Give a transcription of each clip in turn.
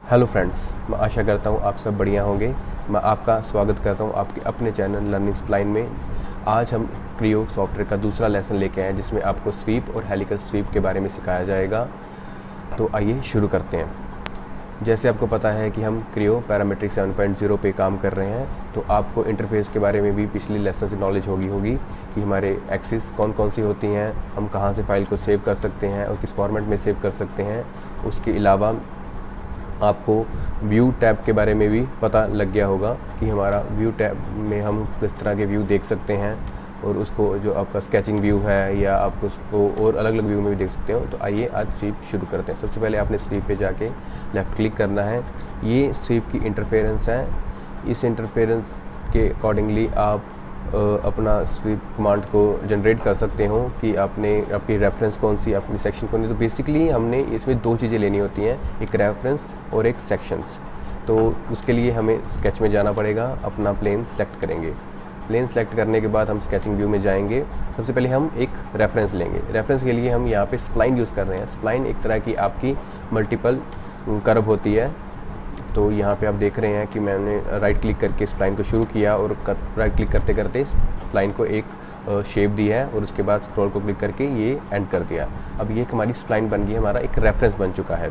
Hello friends, मैं आशा करता हूँ आप सब बढ़िया होंगे। मैं आपका स्वागत करता हूँ आपके अपने चैनल लर्निंग स्प्लाइन में। आज हम क्रियो सॉफ्टवेयर का दूसरा लेसन लेके आए जिसमें आपको स्वीप और हेलिकल स्वीप के बारे में सिखाया जाएगा। तो आइए शुरू करते हैं। जैसे आपको पता है कि हम क्रियो पैरामीट्रिक 7.0 पे काम कर रहे हैं, तो आपको इंटरफेस के बारे में भी पिछली लेसन से नॉलेज होगी कि हमारे एक्सिस कौन कौन सी होती हैं, हम कहाँ से फाइल को सेव कर सकते हैं और किस फॉर्मेट में सेव कर सकते हैं। उसके अलावा आपको व्यू टैब के बारे में भी पता लग गया होगा कि हमारा व्यू टैब में हम किस तरह के व्यू देख सकते हैं, और उसको जो आपका स्केचिंग व्यू है या आप उसको और अलग अलग व्यू में भी देख सकते हो। तो आइए आज स्वीप शुरू करते हैं। सबसे पहले आपने स्वीप पे जाके लेफ़्ट क्लिक करना है। ये स्वीप की इंटरफेरेंस है। इस इंटरफेरेंस के अकॉर्डिंगली आप अपना स्वीप कमांड को जनरेट कर सकते हो कि आपने आपकी रेफरेंस कौन सी, अपनी सेक्शन कौन सी। तो बेसिकली हमने इसमें दो चीज़ें लेनी होती हैं, एक रेफरेंस और एक सेक्शंस। तो उसके लिए हमें स्केच में जाना पड़ेगा, अपना प्लेन सेलेक्ट करेंगे। प्लेन सेलेक्ट करने के बाद हम स्केचिंग व्यू में जाएंगे। सबसे पहले हम एक रेफरेंस लेंगे। रेफरेंस के लिए हम यहाँ पे स्प्लाइन यूज़ कर रहे हैं। स्प्लाइन एक तरह की आपकी मल्टीपल कर्व होती है। तो यहाँ पे आप देख रहे हैं कि मैंने राइट क्लिक करके स्प्लाइन को शुरू किया और राइट क्लिक करते करते स्प्लाइन को एक शेप दी है और उसके बाद स्क्रॉल को क्लिक करके ये एंड कर दिया। अब ये हमारी स्प्लाइन बन गई, हमारा एक रेफरेंस बन चुका है।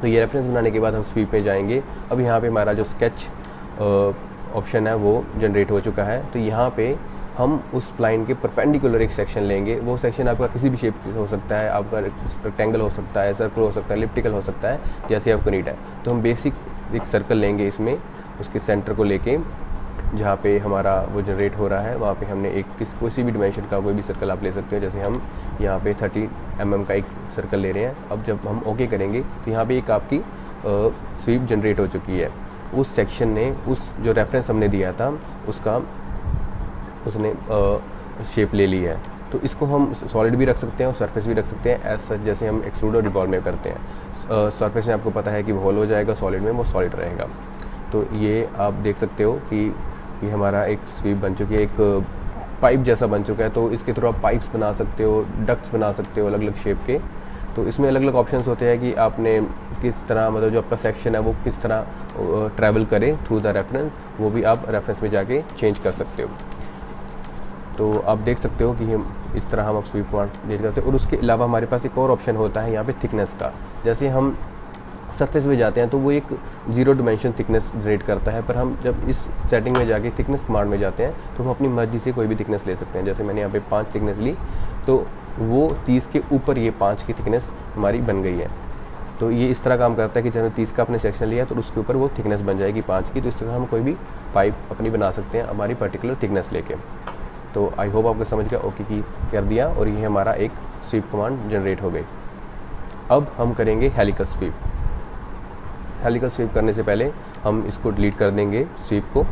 तो ये रेफरेंस बनाने के बाद हम स्वीप में जाएंगे। अब यहाँ पे हमारा जो स्केच ऑप्शन है वो जनरेट हो चुका है। तो यहाँ पे हम उस स्प्लाइन के परपेंडिकुलर एक सेक्शन लेंगे। वो सेक्शन आपका किसी भी शेप हो सकता है, आपका रेक्टेंगल हो सकता है, सर्कल हो सकता है, एलिप्टिकल हो सकता है, जैसे आपको नीड है। तो हम बेसिक एक सर्कल लेंगे, इसमें उसके सेंटर को लेके जहाँ पे हमारा वो जनरेट हो रहा है वहाँ पे हमने एक किसी भी डिमेंशन का कोई भी सर्कल आप ले सकते हो। जैसे हम यहाँ पे 30 mm का एक सर्कल ले रहे हैं। अब जब हम ओके करेंगे तो यहाँ पे एक आपकी स्वीप जनरेट हो चुकी है। उस सेक्शन ने उस जो रेफरेंस हमने दिया था उसने शेप ले ली है। तो इसको हम सॉलिड भी रख सकते हैं और सरफेस भी रख सकते हैं, एज सच जैसे हम एक्सट्रूड और रिवॉल्व में करते हैं। सरफेस में आपको पता है कि वो होल हो जाएगा, सॉलिड में वो सॉलिड रहेगा। तो ये आप देख सकते हो कि ये हमारा एक स्वीप बन चुकी है, एक पाइप जैसा बन चुका है। तो इसके थ्रू आप पाइप्स बना सकते हो, डक्ट्स बना सकते हो अलग अलग शेप के। तो इसमें अलग अलग ऑप्शंस होते हैं कि आपने किस तरह, मतलब जो आपका सेक्शन है वो किस तरह ट्रैवल करे थ्रू द रेफरेंस, वो भी आप रेफरेंस में जाके चेंज कर सकते हो। तो आप देख सकते हो कि हम इस तरह हम स्वीप कमांड जनरेट करते हैं। और उसके अलावा हमारे पास एक और ऑप्शन होता है यहाँ पे थिकनेस का। जैसे हम सरफेस में जाते हैं तो वो एक 0 डायमेंशन थिकनेस जनरेट करता है, पर हम जब इस सेटिंग में जाके थिकनेस कमांड में जाते हैं तो हम अपनी मर्जी से कोई भी थिकनेस ले सकते हैं। जैसे मैंने यहाँ पे 5 थिकनेस ली, तो वो 30 के ऊपर ये 5 की थिकनेस हमारी बन गई है। तो ये इस तरह काम करता है कि जब 30 का अपने सेक्शन लिया तो उसके ऊपर वो थिकनेस बन जाएगी 5 की। तो इस तरह हम कोई भी पाइप अपनी बना सकते हैं हमारी पर्टिकुलर थिकनेस लेके। तो आई होप आपको समझ गया। ओके की कर दिया और ये हमारा एक स्वीप कमांड जनरेट हो गई। अब हम करेंगे हेलिकल स्वीप। हेलिकल स्वीप करने से पहले हम इसको डिलीट कर देंगे स्वीप को,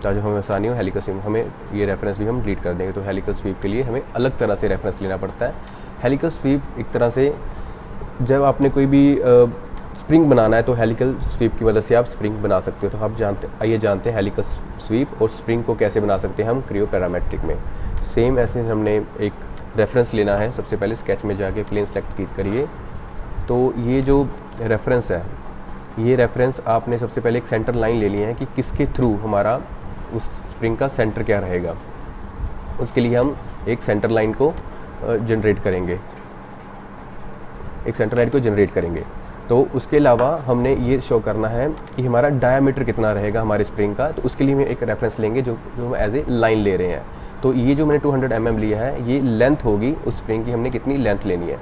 ताकि हमें आसानी हो। हेलिकल स्वीप हमें ये रेफरेंस भी हम डिलीट कर देंगे। तो हेलिकल स्वीप के लिए हमें अलग तरह से रेफरेंस लेना पड़ता है। हेलिकल स्वीप एक तरह से जब आपने कोई भी स्प्रिंग बनाना है तो हेलिकल स्वीप की मदद से आप स्प्रिंग बना सकते हो। तो आप जानते हैं हेलिकल स्वीप और स्प्रिंग को कैसे बना सकते हैं हम क्रियो पैरामेट्रिक में। सेम ऐसे हमने एक रेफरेंस लेना है। सबसे पहले स्केच में जाके प्लेन सेलेक्ट करिए। तो ये जो रेफरेंस है, ये रेफरेंस आपने सबसे पहले एक सेंटर लाइन ले ली है कि किसके थ्रू हमारा उस स्प्रिंग का सेंटर क्या रहेगा। उसके लिए हम एक सेंटर लाइन को जनरेट करेंगे, तो उसके अलावा हमने ये शो करना है कि हमारा डायामीटर कितना रहेगा हमारे स्प्रिंग का। तो उसके लिए हम एक रेफरेंस लेंगे जो हम एज ए लाइन ले रहे हैं। तो ये जो मैंने 200 mm लिया है, ये लेंथ होगी उस स्प्रिंग की, हमने कितनी लेंथ लेनी है।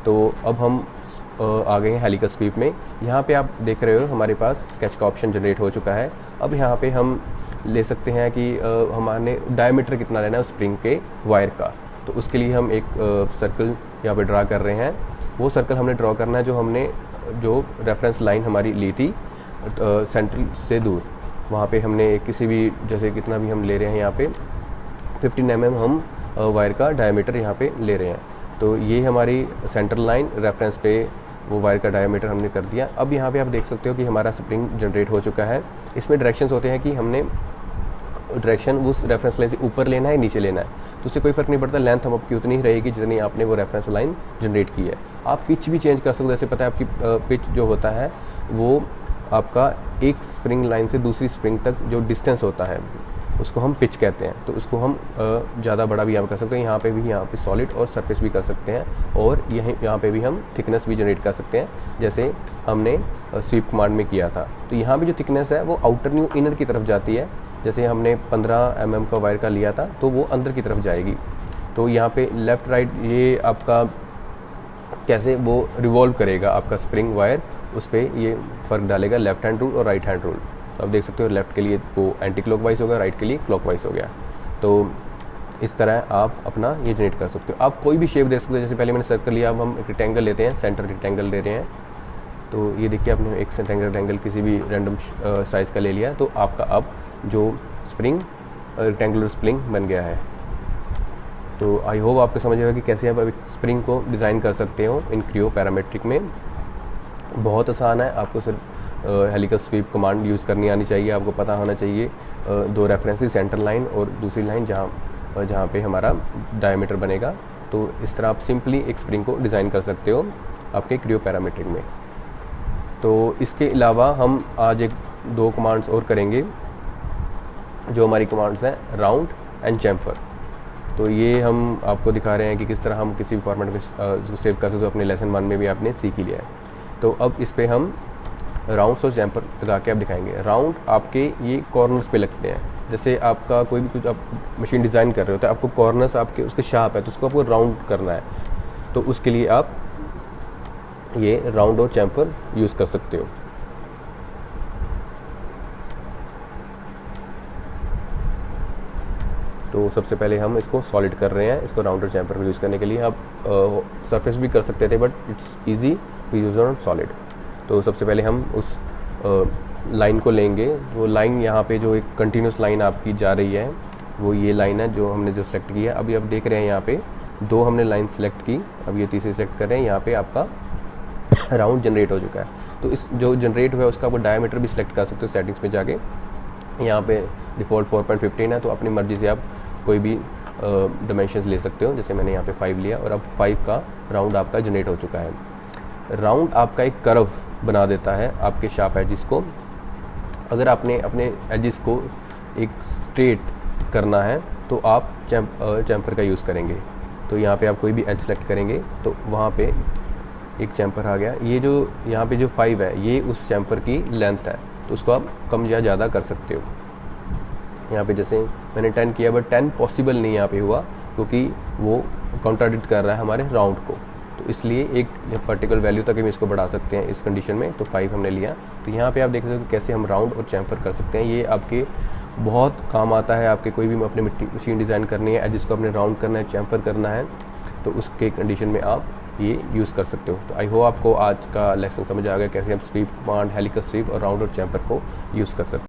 तो अब हम आ गए हैं हेलिकल स्वीप में। यहाँ पे आप देख रहे हो हमारे पास स्केच का ऑप्शन जनरेट हो चुका है। अब यहाँ पे हम ले सकते हैं कि हमारे डायमीटर कितना लेना है स्प्रिंग के वायर का। तो उसके लिए हम एक सर्कल यहाँ पे ड्रा कर रहे हैं। वो सर्कल हमने ड्रॉ करना है जो रेफरेंस लाइन हमारी ली थी सेंटर से दूर। वहाँ पे हमने किसी भी, जैसे कितना भी हम ले रहे हैं, यहाँ पे 15 mm हम वायर का डायमीटर यहाँ पे ले रहे हैं। तो ये हमारी सेंटर लाइन, रेफरेंस पे वो वायर का डायमीटर हमने कर दिया। अब यहाँ पे आप देख सकते हो कि हमारा स्प्रिंग जनरेट हो चुका है। इसमें डायरेक्शंस होते हैं कि हमने डायरेक्शन उस रेफरेंस लाइन से ऊपर लेना है, नीचे लेना है। तो उससे कोई फ़र्क नहीं पड़ता, लेंथ हम आपकी उतनी ही रहेगी जितनी आपने वो रेफरेंस लाइन जनरेट की है। आप पिच भी चेंज कर सकते हो, जैसे पता है आपकी पिच जो होता है वो आपका एक स्प्रिंग लाइन से दूसरी स्प्रिंग तक जो डिस्टेंस होता है उसको हम पिच कहते हैं। तो उसको हम ज़्यादा बड़ा भी यहाँ कर सकते हैं, यहाँ पे सॉलिड और सरफेस भी कर सकते हैं, और यहाँ पे भी हम थिकनेस भी जनरेट कर सकते हैं, जैसे हमने स्वीप कमांड में किया था। तो यहाँ पे जो थिकनेस है वो आउटर न्यू इनर की तरफ जाती है, जैसे हमने 15 mm का वायर का लिया था तो वो अंदर की तरफ जाएगी। तो यहाँ पे लेफ़्ट राइट ये आपका कैसे वो रिवॉल्व करेगा आपका स्प्रिंग वायर, उस पर ये फ़र्क डालेगा लेफ़्ट हैंड रूल और राइट हैंड रूल। तो आप देख सकते हो लेफ़्ट के लिए वो एंटी क्लॉकवाइज हो गया, राइट के लिए क्लॉकवाइज हो गया। तो इस तरह आप अपना ये जनरेट कर सकते हो। आप कोई भी शेप दे सकते हो, जैसे पहले मैंने सर्कल लिया, अब हम एक रेक्टेंगल लेते हैं, सेंटर रेक्टेंगल ले रहे हैं। तो ये देखिए आपने एक सेंटर रेक्टेंगल किसी भी रैंडम साइज़ का ले लिया, तो आपका अब जो स्प्रिंग रेक्टेंगुलर स्प्रिंग बन गया है। तो आई होप आपको समझ आएगा कि कैसे आप एक स्प्रिंग को डिज़ाइन कर सकते हो इन क्रियो पैरामेट्रिक में। बहुत आसान है, आपको सिर्फ हेलिकल स्वीप कमांड यूज़ करनी आनी चाहिए। आपको पता होना चाहिए दो रेफरेंसेस, सेंटर लाइन और दूसरी लाइन जहाँ पे हमारा डायमीटर बनेगा। तो इस तरह आप सिंपली एक स्प्रिंग को डिज़ाइन कर सकते हो आपके क्रियो पैरामेट्रिक में। तो इसके अलावा हम आज एक दो कमांड्स और करेंगे, जो हमारी कमांड्स हैं राउंड एंड चैम्फर। तो ये हम आपको दिखा रहे हैं कि किस तरह हम किसी भी फॉर्मेट में सेव कर सकते हो। अपने लेसन 1 में भी आपने सीख ही लिया है। तो अब इस पर हम राउंड्स और चैम्फर लगा के आप दिखाएंगे। राउंड आपके ये कॉर्नर्स पे लगते हैं, जैसे आपका कोई भी कुछ आप मशीन डिज़ाइन कर रहे होते हैं, आपको कॉर्नर्स आपके उसके शार्प है तो उसको आपको राउंड करना है, तो उसके लिए आप ये राउंड और चैम्फर यूज़ कर सकते हो। तो सबसे पहले हम इसको सॉलिड कर रहे हैं, इसको राउंड और चैम्फर को यूज़ करने के लिए। आप सरफेस भी कर सकते थे but it's easy to use on solid. तो सबसे पहले हम उस लाइन को लेंगे। वो लाइन यहाँ पे जो एक कंटिन्यूस लाइन आपकी जा रही है वो ये लाइन है जो हमने सेलेक्ट की है। अभी आप देख रहे हैं यहाँ पे दो हमने लाइन सेलेक्ट की, अब ये तीसरी सेलेक्ट कर रहे हैं। यहाँ पे आपका राउंड जनरेट हो चुका है। तो इस जो जनरेट हुआ है उसका आपको डायमीटर भी सिलेक्ट कर सकते हो सेटिंग्स में जाके। यहाँ पे डिफ़ॉल्ट 4.15 है, तो अपनी मर्ज़ी से आप कोई भी डायमेंशंस ले सकते हो। जैसे मैंने यहाँ पे 5 लिया और अब 5 का राउंड आपका जनरेट हो चुका है। राउंड आपका एक कर्व बना देता है आपके शार्प एजिस को। अगर आपने अपने एजिस को एक स्ट्रेट करना है तो आप चैम्फर का यूज़ करेंगे। तो यहाँ पे आप कोई भी एज सेलेक्ट करेंगे तो वहाँ पे एक चैम्फर आ गया। ये जो यहाँ पे जो 5 है ये उस चैम्फर की लेंथ है, तो उसको आप कम या ज़्यादा कर सकते हो। यहाँ पे जैसे मैंने 10 किया बट 10 पॉसिबल नहीं यहाँ पे हुआ क्योंकि वो कॉन्ट्राडिक्ट कर रहा है हमारे राउंड को। तो इसलिए एक पर्टिकुलर वैल्यू तक हम इसको बढ़ा सकते हैं इस कंडीशन में। तो 5 हमने लिया। तो यहाँ पे आप देख सकते हो कि कैसे हम राउंड और चैम्फर कर सकते हैं। ये आपके बहुत काम आता है। आपके कोई भी अपनी मशीन डिज़ाइन करनी है, जिसको अपने राउंड करना है, चैम्फर करना है, तो उसके कंडीशन में आप ये यूज़ कर सकते हो। तो आई होप आपको आज का लेसन समझ आ गया कैसे हम स्वीप कमांड, हेलिकल स्वीप और राउंड और चैम्फर को यूज़ कर सकते हैं।